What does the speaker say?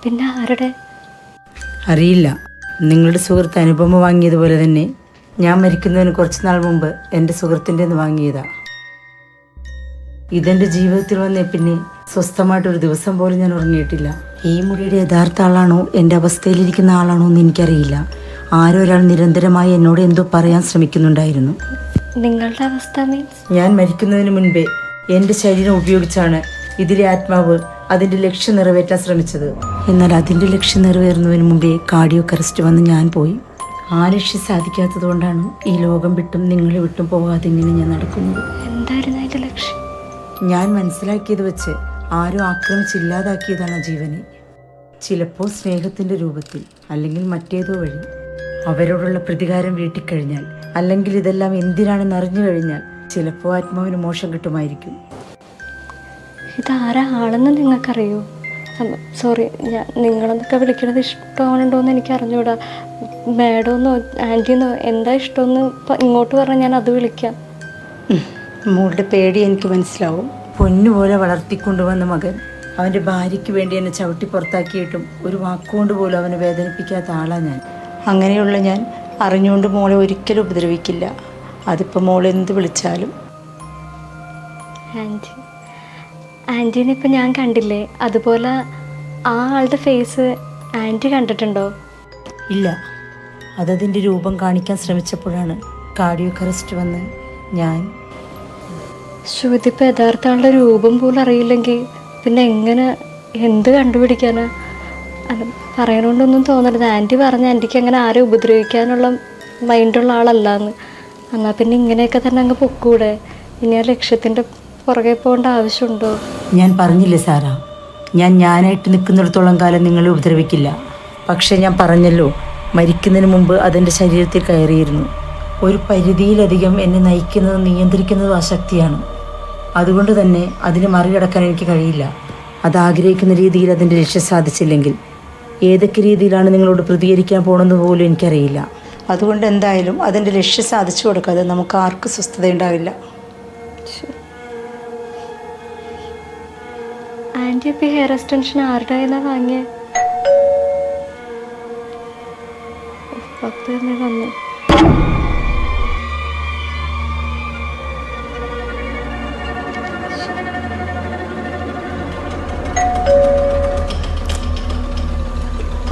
പിന്നെ ആരുടെ? അറിയില്ല. നിങ്ങളുടെ സുഹൃത്ത് അനുപമ വാങ്ങിയതുപോലെ തന്നെ ഞാൻ മരിക്കുന്നതിന് കുറച്ച് നാൾ മുമ്പ് എൻ്റെ സുഹൃത്തിൻ്റെ നിന്ന് വാങ്ങിയതാ. ഇതെൻ്റെ ജീവിതത്തിൽ വന്നേ പിന്നെ സ്വസ്ഥമായിട്ടൊരു ദിവസം പോലും ഞാൻ ഉറങ്ങിയിട്ടില്ല. ഈ മുടിയുടെ യഥാർത്ഥ ആളാണോ എൻ്റെ അവസ്ഥയിലിരിക്കുന്ന ആളാണോ എന്ന് എനിക്കറിയില്ല. ആരോ ഒരാൾ നിരന്തരമായി എന്നോട് എന്തോ പറയാൻ ശ്രമിക്കുന്നുണ്ടായിരുന്നു. നിങ്ങളുടെ അവസ്ഥ മീൻസ്? ഞാൻ മരിക്കുന്നതിന് മുൻപേ എൻ്റെ ശരീരം ഉപയോഗിച്ചാണ് ഇതിലെ ആത്മാവ് അതിൻ്റെ ലക്ഷ്യം നിറവേറ്റാൻ ശ്രമിച്ചത്. എന്നാൽ അതിൻ്റെ ലക്ഷ്യം നിറവേറുന്നതിന് മുമ്പേ കാർഡിയാക് അറസ്റ്റ് വന്ന് ഞാൻ പോയി. ആ ലക്ഷ്യം സാധിക്കാത്തത് കൊണ്ടാണ് ഈ ലോകം വിട്ടും നിങ്ങളെ വിട്ടും പോകാതെ ഇങ്ങനെ ഞാൻ നടക്കുന്നത്. എന്തായിരുന്നു അതിൻ്റെ ലക്ഷ്യം? ഞാൻ മനസ്സിലാക്കിയത് വെച്ച് ആരും ആക്രമിച്ചില്ലാതാക്കിയതാണ് ആ ജീവനെ. ചിലപ്പോൾ സ്നേഹത്തിൻ്റെ രൂപത്തിൽ, അല്ലെങ്കിൽ മറ്റേതോ വഴി. അവരോടുള്ള പ്രതികാരം വീട്ടിക്കഴിഞ്ഞാൽ, അല്ലെങ്കിൽ ഇതെല്ലാം എന്തിനാണെന്ന് അറിഞ്ഞു കഴിഞ്ഞാൽ ചിലപ്പോൾ ആത്മാവിന് മോശം കിട്ടുമായിരിക്കും. ഇതാരാ ആളെന്ന് നിങ്ങൾക്കറിയോ? സോറി, ഞാൻ നിങ്ങളെന്നൊക്കെ വിളിക്കണത് ഇഷ്ടമാണുണ്ടോയെന്ന് എനിക്ക് അറിഞ്ഞൂടാ. മാഡമെന്നോ ആൻറ്റിന്നോ എന്താ ഇഷ്ടമെന്ന് ഇങ്ങോട്ട് പറഞ്ഞാൽ ഞാൻ അത് വിളിക്കാം. മോളുടെ പേടി എനിക്ക് മനസ്സിലാവും. പൊന്നുപോലെ വളർത്തിക്കൊണ്ടുവന്ന മകൻ അവൻ്റെ ഭാര്യയ്ക്ക് വേണ്ടി എന്നെ ചവിട്ടി പുറത്താക്കിയിട്ടും ഒരു വാക്കുകൊണ്ട് പോലും അവനെ വേദനിപ്പിക്കാത്ത ആളാണ് ഞാൻ. അങ്ങനെയുള്ള ഞാൻ അറിഞ്ഞുകൊണ്ട് മോളെ ഒരിക്കലും ഉപദ്രവിക്കില്ല. അതിപ്പോൾ മോളെന്ത് വിളിച്ചാലും. ആൻറ്റീനെ ഇപ്പം ഞാൻ കണ്ടില്ലേ, അതുപോലെ ആ ആളുടെ ഫേസ് ആൻറ്റി കണ്ടിട്ടുണ്ടോ? ഇല്ല. അതതിൻ്റെ രൂപം കാണിക്കാൻ ശ്രമിച്ചപ്പോഴാണ് കാർഡിയാക് അറസ്റ്റ് വന്ന് ഞാൻ. ഇതിപ്പോൾ യഥാർത്ഥ ആളുടെ രൂപം പോലും അറിയില്ലെങ്കിൽ പിന്നെ എങ്ങനെ എന്ത് കണ്ടുപിടിക്കാനാ? അല്ല, പറയണോണ്ടൊന്നും തോന്നരുത്. ആൻറ്റി പറഞ്ഞ ആൻറ്റിക്ക് അങ്ങനെ ആരും ഉപദ്രവിക്കാനുള്ള മൈൻഡുള്ള ആളല്ലാന്ന്. എന്നാൽ പിന്നെ ഇങ്ങനെയൊക്കെ തന്നെ അങ്ങ് പൊക്കൂടെ? ഇനി ആ ലക്ഷ്യത്തിൻ്റെ പുറകെ പോകേണ്ട ആവശ്യമുണ്ടോ? ഞാൻ പറഞ്ഞില്ലേ സാറാ, ഞാനായിട്ട് നിൽക്കുന്നിടത്തോളം കാലം നിങ്ങളെ ഉപദ്രവിക്കില്ല. പക്ഷേ ഞാൻ പറഞ്ഞല്ലോ, മരിക്കുന്നതിന് മുമ്പ് അതെൻ്റെ ശരീരത്തിൽ കയറിയിരുന്നു. ഒരു പരിധിയിലധികം എന്നെ നയിക്കുന്നതും നിയന്ത്രിക്കുന്നതും ആ ശക്തിയാണ്. അതുകൊണ്ട് തന്നെ അതിനെ മറികടക്കാൻ എനിക്ക് കഴിയില്ല. അതാഗ്രഹിക്കുന്ന രീതിയിൽ അതിൻ്റെ ലക്ഷ്യം സാധിച്ചില്ലെങ്കിൽ ഏതൊക്കെ രീതിയിലാണ് നിങ്ങളോട് പ്രതികരിക്കാൻ പോകണമെന്ന് പോലും എനിക്കറിയില്ല. അതുകൊണ്ട് എന്തായാലും അതിൻ്റെ ലക്ഷ്യം സാധിച്ചു കൊടുക്കാതെ നമുക്ക് ആർക്കും സ്വസ്ഥതയുണ്ടാവില്ല. ആൻറ്റി ഇപ്പോൾ ഹെയർ എക്സ്റ്റൻഷൻ ആരുടെ കയ്യിലാണ് വാങ്ങിയത്? പപ്പ തന്നെ വന്നു.